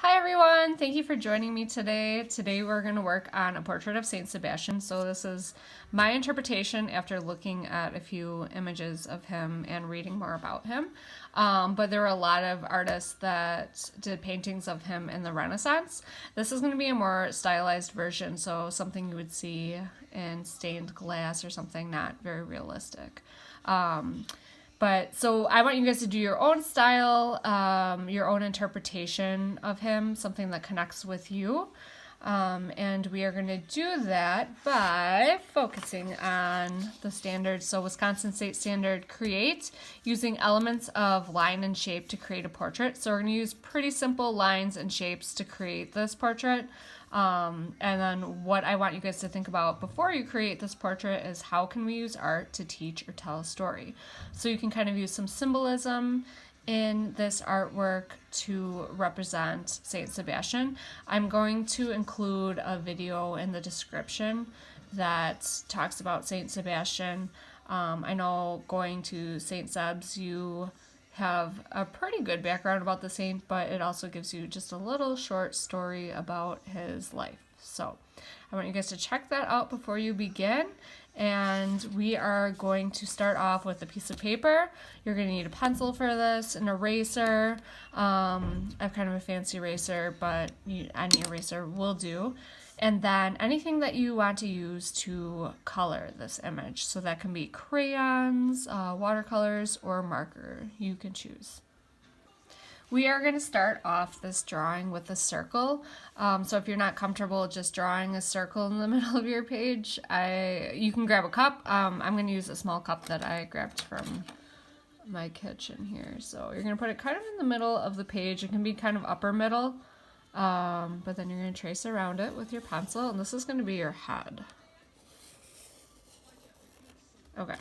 Hi everyone, thank you for joining me today. Today we're going to work on a portrait of Saint Sebastian. So this is my interpretation after looking at a few images of him and reading more about him. But there were a lot of artists that did paintings of him in the Renaissance. This is going to be a more stylized version, so something you would see in stained glass or something, not very realistic. But so I want you guys to do your own style, your own interpretation of him, something that connects with you. And we are going to do that by focusing on the standards. So Wisconsin State Standard Create, using elements of line and shape to create a portrait. So we're going to use pretty simple lines and shapes to create this portrait. And then what I want you guys to think about before you create this portrait is how can we use art to teach or tell a story. So you can kind of use some symbolism in this artwork to represent Saint Sebastian. I'm going to include a video in the description that talks about Saint Sebastian. I know going to Saint Seb's, you have a pretty good background about the saint, but it also gives you just a little short story about his life. So I want you guys to check that out before you begin. And we are going to start off with a piece of paper. You're going to need a pencil for this, an eraser. I have kind of a fancy eraser, but any eraser will do. And then anything that you want to use to color this image. So that can be crayons, watercolors, or marker. You can choose. We are going to start off this drawing with a circle. So if you're not comfortable just drawing a circle in the middle of your page, you can grab a cup. I'm going to use a small cup that I grabbed from my kitchen here. So you're going to put it kind of in the middle of the page. It can be kind of upper middle. But then you're going to trace around it with your pencil, and this is going to be your head. Okay.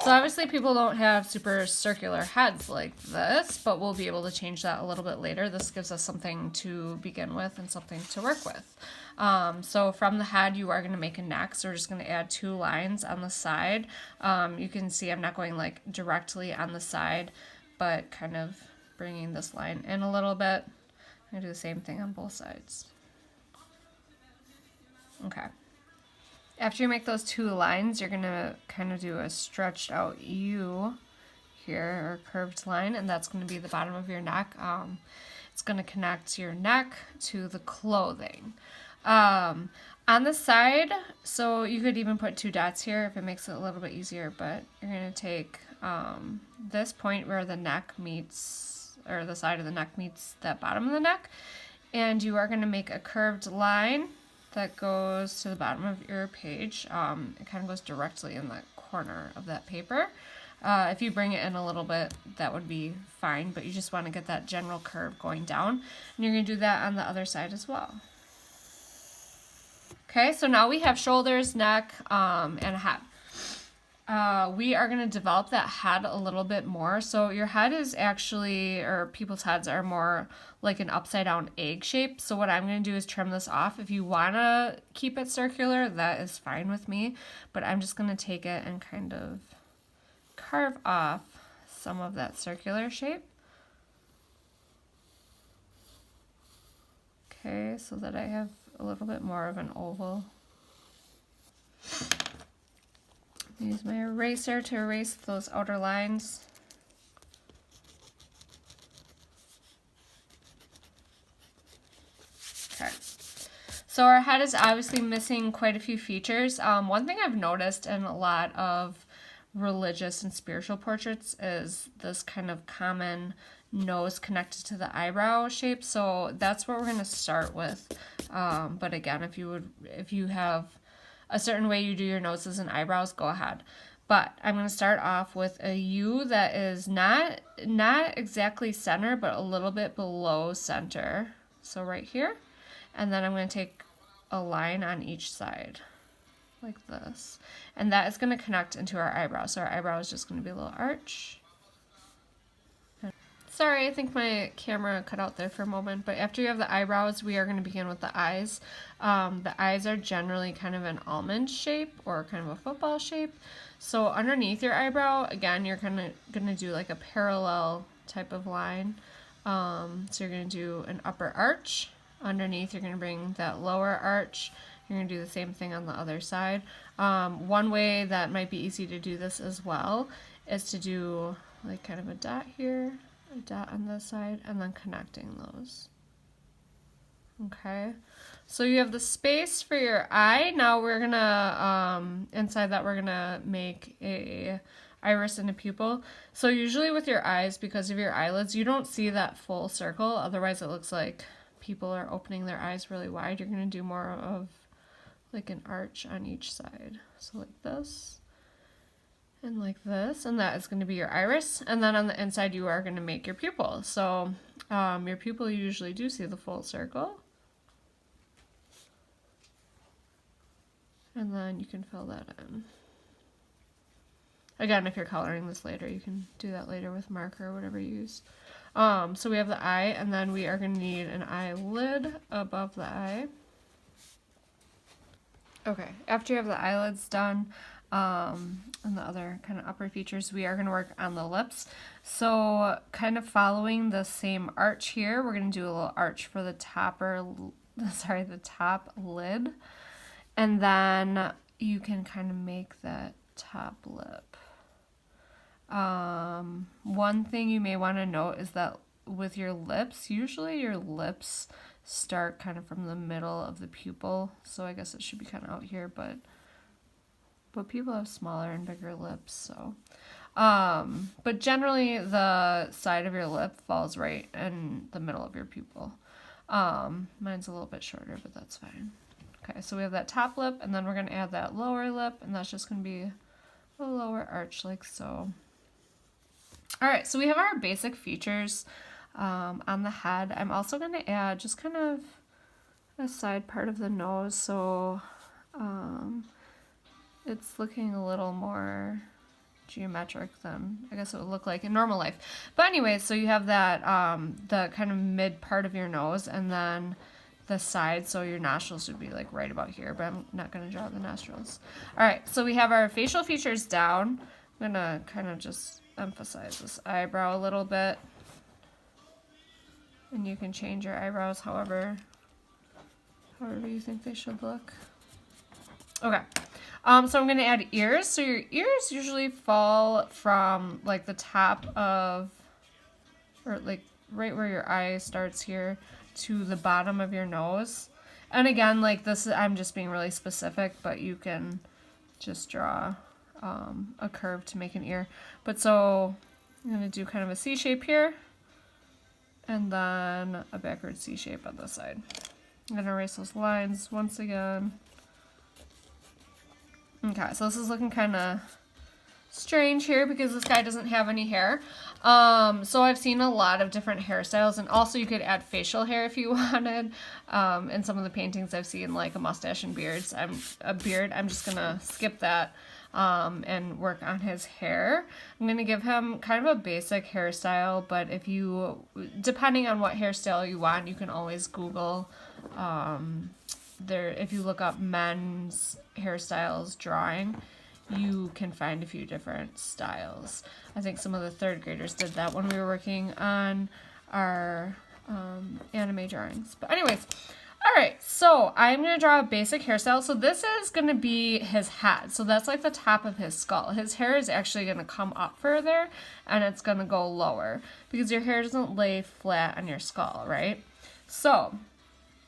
So obviously people don't have super circular heads like this, but we'll be able to change that a little bit later. This gives us something to begin with and something to work with. So from the head, you are going to make a neck. So we're just going to add 2 lines on the side. You can see I'm not going like directly on the side, but kind of bringing this line in a little bit. I'm going to do the same thing on both sides. Okay. After you make those 2 lines, you're going to kind of do a stretched out U here, or curved line, and that's going to be the bottom of your neck. It's going to connect your neck to the clothing. On the side, so you could even put 2 dots here if it makes it a little bit easier, but you're going to take this point where the neck meets, or the side of the neck meets that bottom of the neck, and you are going to make a curved line that goes to the bottom of your page. It kind of goes directly in the corner of that paper. If you bring it in a little bit, that would be fine, but you just want to get that general curve going down. And you're going to do that on the other side as well. Okay, so now we have shoulders, neck, and a head. We are going to develop that head a little bit more. So your head is actually, or people's heads are more like an upside down egg shape. So what I'm going to do is trim this off. If you want to keep it circular, that is fine with me. But I'm just going to take it and kind of carve off some of that circular shape. Okay, so that I have a little bit more of an oval. Use my eraser to erase those outer lines. Okay. So our head is obviously missing quite a few features. One thing I've noticed in a lot of religious and spiritual portraits is this kind of common nose connected to the eyebrow shape. So that's what we're going to start with. But again, if you have a certain way you do your noses and eyebrows, go ahead. But I'm going to start off with a U that is not exactly center, but a little bit below center. So right here. And then I'm going to take a line on each side like this. And that is going to connect into our eyebrow. So our eyebrow is just going to be a little arch. Sorry, I think my camera cut out there for a moment, but after you have the eyebrows, we are going to begin with the eyes. The eyes are generally kind of an almond shape or kind of a football shape. So underneath your eyebrow, again, you're kind of going to do like a parallel type of line. So you're going to do an upper arch. Underneath, you're going to bring that lower arch. You're going to do the same thing on the other side. One way that might be easy to do this as well is to do like kind of a dot here, a dot on this side, and then connecting those. Okay, so you have the space for your eye. Now we're gonna, inside that we're gonna make a iris and a pupil. So usually with your eyes, because of your eyelids, you don't see that full circle. Otherwise it looks like people are opening their eyes really wide. You're gonna do more of like an arch on each side. So like this and like this, and that is going to be your iris. And then on the inside you are going to make your pupil. So your pupil, you usually do see the full circle. And then you can fill that in. Again, if you're coloring this later, you can do that later with marker or whatever you use. So we have the eye, and then we are going to need an eyelid above the eye. Okay, after you have the eyelids done, and the other kind of upper features, we are going to work on the lips. So kind of following the same arch here, we're going to do a little arch for the top lid. And then you can kind of make that top lip. One thing you may want to note is that with your lips, usually your lips start kind of from the middle of the pupil. So I guess it should be kind of out here, but people have smaller and bigger lips, so. But generally the side of your lip falls right in the middle of your pupil. Mine's a little bit shorter, but that's fine. Okay, so we have that top lip, and then we're going to add that lower lip, and that's just going to be a lower arch like so. All right, so we have our basic features on the head. I'm also going to add just kind of a side part of the nose, so it's looking a little more geometric than I guess it would look like in normal life. But anyway, so you have that the kind of mid part of your nose, and then the side, so your nostrils would be like right about here, but I'm not going to draw the nostrils. All right, so we have our facial features down. I'm going to kind of just emphasize this eyebrow a little bit. And you can change your eyebrows however you think they should look. Okay, so I'm going to add ears. So your ears usually fall from like the top of, or like right where your eye starts here, to the bottom of your nose. And again, like this, I'm just being really specific, but you can just draw a curve to make an ear. But so I'm going to do kind of a C shape here, and then a backward C shape on this side. I'm going to erase those lines once again. Okay, so this is looking kind of strange here because this guy doesn't have any hair. So I've seen a lot of different hairstyles, and also you could add facial hair if you wanted. In some of the paintings I've seen like a mustache and beards. I'm just gonna skip that and work on his hair. I'm gonna give him kind of a basic hairstyle, but if you, depending on what hairstyle you want, you can always Google if you look up men's hairstyles drawing, you can find a few different styles. I think some of the third graders did that when we were working on our anime drawings. But anyways, all right, so I'm going to draw a basic hairstyle. So this is going to be his head. So that's like the top of his skull. His hair is actually going to come up further, and it's going to go lower because your hair doesn't lay flat on your skull, right? So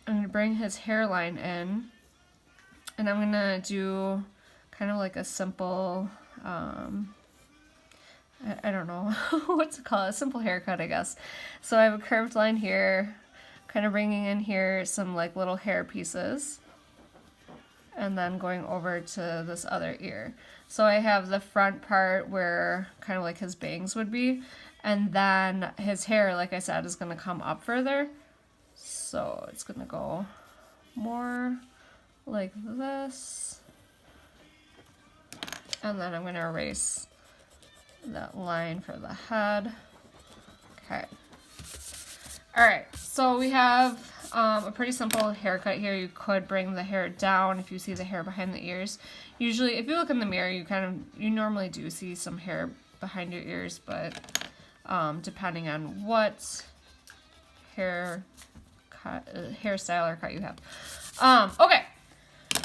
I'm going to bring his hairline in, and I'm going to do kind of like a simple, I don't know what to call it, a simple haircut, I guess. So I have a curved line here, kind of bringing in here some like little hair pieces, and then going over to this other ear. So I have the front part where kind of like his bangs would be, and then his hair, like I said, is going to come up further. So it's going to go more like this. And then I'm going to erase that line for the head. Okay. All right, so we have a pretty simple haircut here. You could bring the hair down if you see the hair behind the ears. Usually, if you look in the mirror, you normally do see some hair behind your ears, but depending on what hairstyle or cut you have. Okay.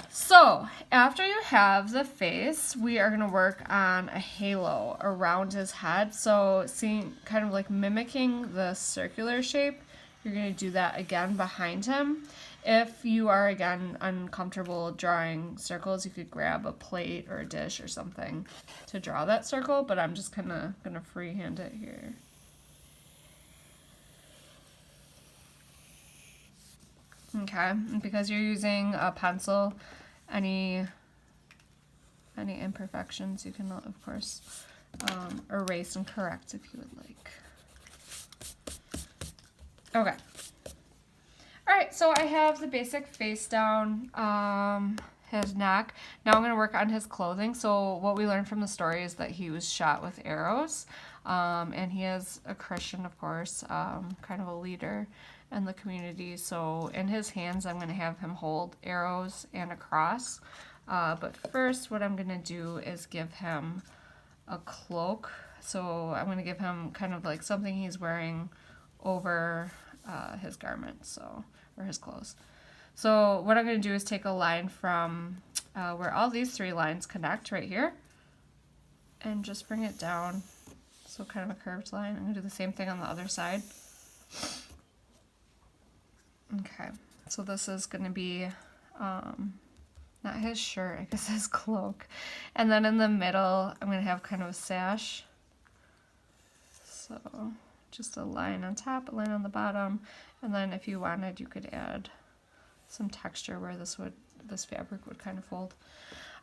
So after you have the face, we are going to work on a halo around his head. So seeing, kind of like mimicking the circular shape, you're going to do that again behind him. If you are, again, uncomfortable drawing circles, you could grab a plate or a dish or something to draw that circle, but I'm just kind of going to freehand it here. Okay, and because you're using a pencil, any imperfections you can, of course, erase and correct if you would like. Okay. All right, so I have the basic face down, his neck. Now I'm going to work on his clothing. So what we learned from the story is that he was shot with arrows, and he is a Christian, of course, kind of a leader in the community. So in his hands, I'm going to have him hold arrows and a cross. But first, what I'm going to do is give him a cloak. So I'm going to give him kind of like something he's wearing over his garment, or his clothes. So what I'm going to do is take a line from where all these three lines connect right here, and just bring it down. So kind of a curved line. I'm going to do the same thing on the other side. Okay, so this is going to be not his shirt, I guess his cloak. And then in the middle, I'm going to have kind of a sash. So just a line on top, a line on the bottom, and then if you wanted, you could add some texture where this fabric would kind of fold.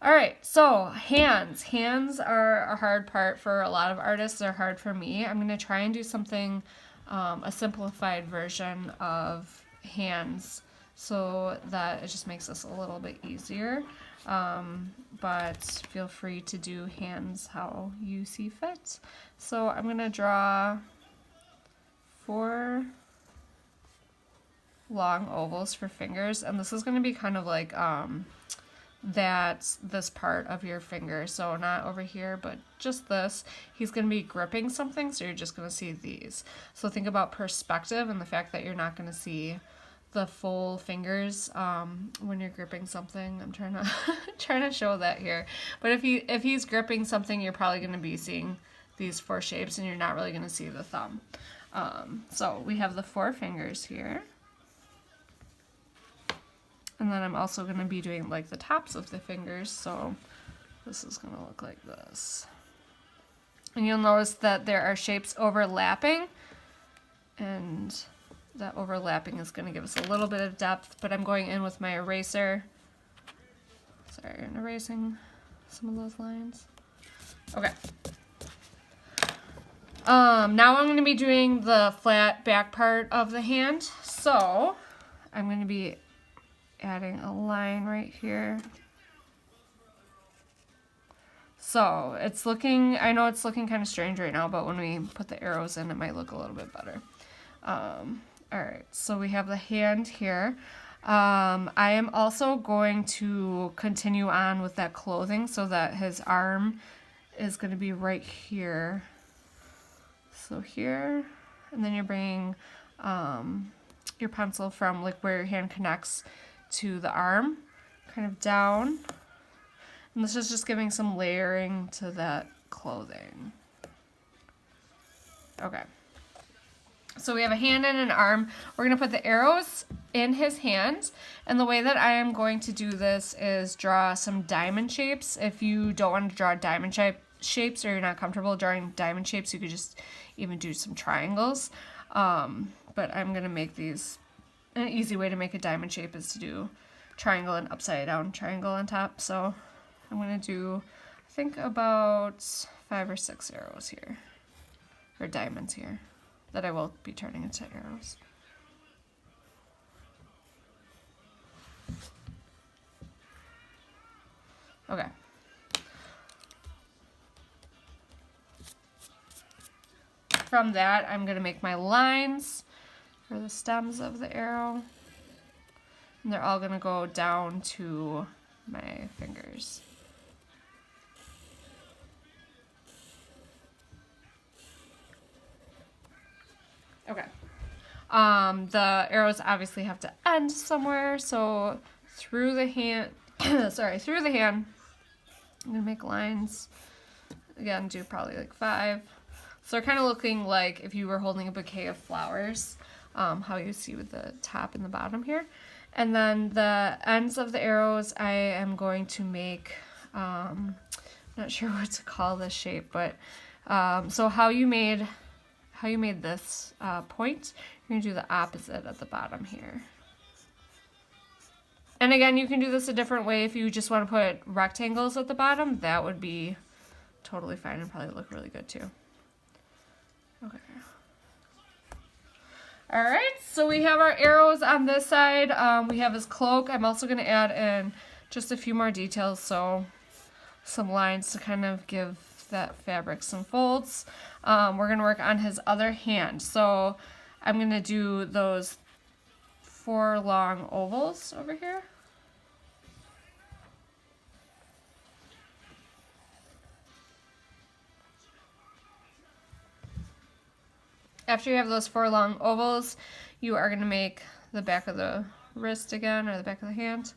All right, so hands. Hands are a hard part for a lot of artists. They're hard for me. I'm going to try and do something, a simplified version of hands, so that it just makes this a little bit easier. But feel free to do hands how you see fit. So I'm going to draw 4 long ovals for fingers, and this is going to be kind of like this part of your finger, so not over here, but just this. He's going to be gripping something, so you're just going to see these. So think about perspective and the fact that you're not going to see the full fingers when you're gripping something. I'm trying to show that here, but if he's gripping something, you're probably going to be seeing these 4 shapes, and you're not really going to see the thumb. So we have the 4 fingers here. And then I'm also going to be doing like the tops of the fingers, so this is going to look like this. And you'll notice that there are shapes overlapping, and that overlapping is going to give us a little bit of depth, but I'm going in with my eraser. Sorry, I'm erasing some of those lines. Okay. Now I'm going to be doing the flat back part of the hand, so I'm going to be adding a line right here. So it's looking, I know it's looking kind of strange right now, but when we put the arrows in, it might look a little bit better. Alright, so we have the hand here. I am also going to continue on with that clothing so that his arm is going to be right here. So here, and then you're bringing your pencil from like where your hand connects to the arm, kind of down. And this is just giving some layering to that clothing. Okay. So we have a hand and an arm. We're going to put the arrows in his hand. And the way that I am going to do this is draw some diamond shapes. If you don't want to draw diamond shapes, or you're not comfortable drawing diamond shapes, you could just even do some triangles. But I'm going to make these, an easy way to make a diamond shape is to do triangle and upside down triangle on top. So I'm going to do, I think, about 5 or 6 arrows here, or diamonds here, that I will be turning into arrows. Okay. From that, I'm going to make my lines for the stems of the arrow. And they're all going to go down to my fingers. Okay. The arrows obviously have to end somewhere, so through the hand, through the hand, I'm gonna make lines. Again, do probably like 5. So they're kind of looking like if you were holding a bouquet of flowers, how you see with the top and the bottom here. And then the ends of the arrows, I am going to make, I'm not sure what to call this shape, but so how you made this point, you're gonna do the opposite at the bottom here. And again, you can do this a different way. If you just want to put rectangles at the bottom, that would be totally fine and probably look really good too. Okay. All right, so we have our arrows on this side. We have his cloak. I'm also going to add in just a few more details, so some lines to kind of give that fabric some folds. We're going to work on his other hand. So I'm going to do those 4 long ovals over here. After you have those 4 long ovals, you are going to make the back of the wrist again, or the back of the hand,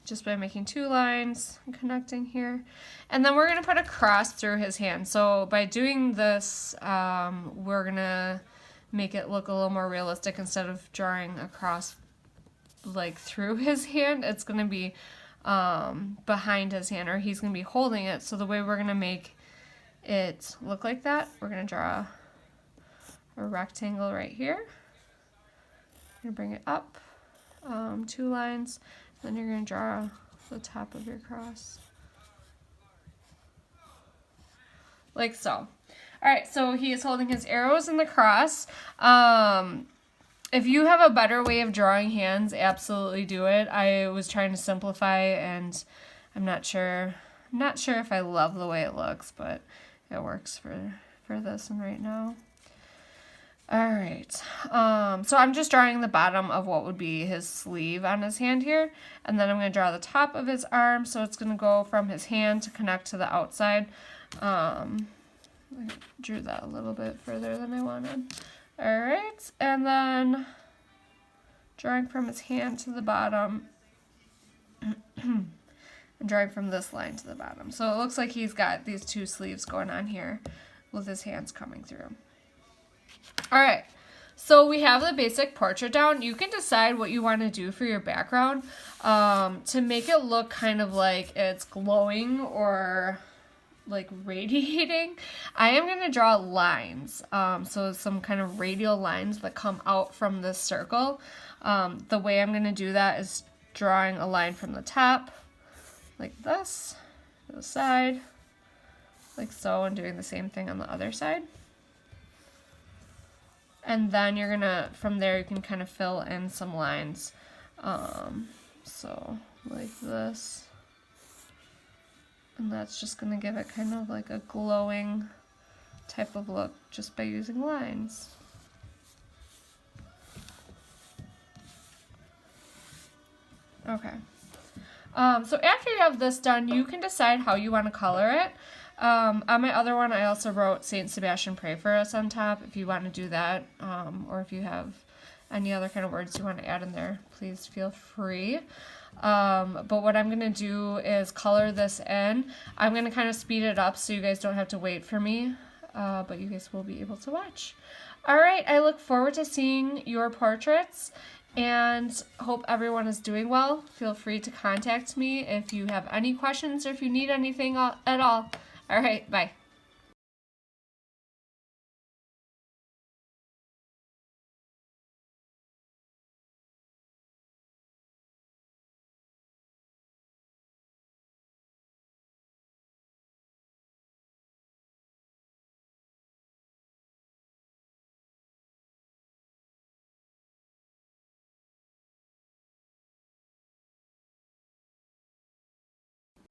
just by making 2 lines and connecting here. And then we're going to put a cross through his hand. So by doing this, we're going to make it look a little more realistic. Instead of drawing a cross like through his hand, it's going to be behind his hand, or he's going to be holding it. So the way we're going to make it look like that, we're going to draw a rectangle right here. You're going to bring it up 2 lines, then you're going to draw the top of your cross like so. All right, so he is holding his arrows in the cross. If you have a better way of drawing hands, absolutely do it. I was trying to simplify, and I'm not sure if I love the way it looks, but it works for this one right now. All right, so I'm just drawing the bottom of what would be his sleeve on his hand here, and then I'm going to draw the top of his arm, so it's going to go from his hand to connect to the outside. I drew that a little bit further than I wanted. All right, and then drawing from his hand to the bottom, and drawing from this line to the bottom. So it looks like he's got these 2 sleeves going on here with his hands coming through. All right, so we have the basic portrait down. You can decide what you want to do for your background to make it look kind of like it's glowing or like radiating. I am going to draw lines, so some kind of radial lines that come out from this circle. The way I'm going to do that is drawing a line from the top like this, to the side, like so, and doing the same thing on the other side. And then you're gonna, from there, you can kind of fill in some lines. So like this. And that's just gonna give it kind of like a glowing type of look just by using lines. Okay. So after you have this done, you can decide how you want to color it. On my other one, I also wrote Saint Sebastian Pray for Us on top, if you want to do that, or if you have any other kind of words you want to add in there, please feel free. But what I'm going to do is color this in. I'm going to kind of speed it up so you guys don't have to wait for me, but you guys will be able to watch. All right, I look forward to seeing your portraits, and hope everyone is doing well. Feel free to contact me if you have any questions or if you need anything at all. All right, bye.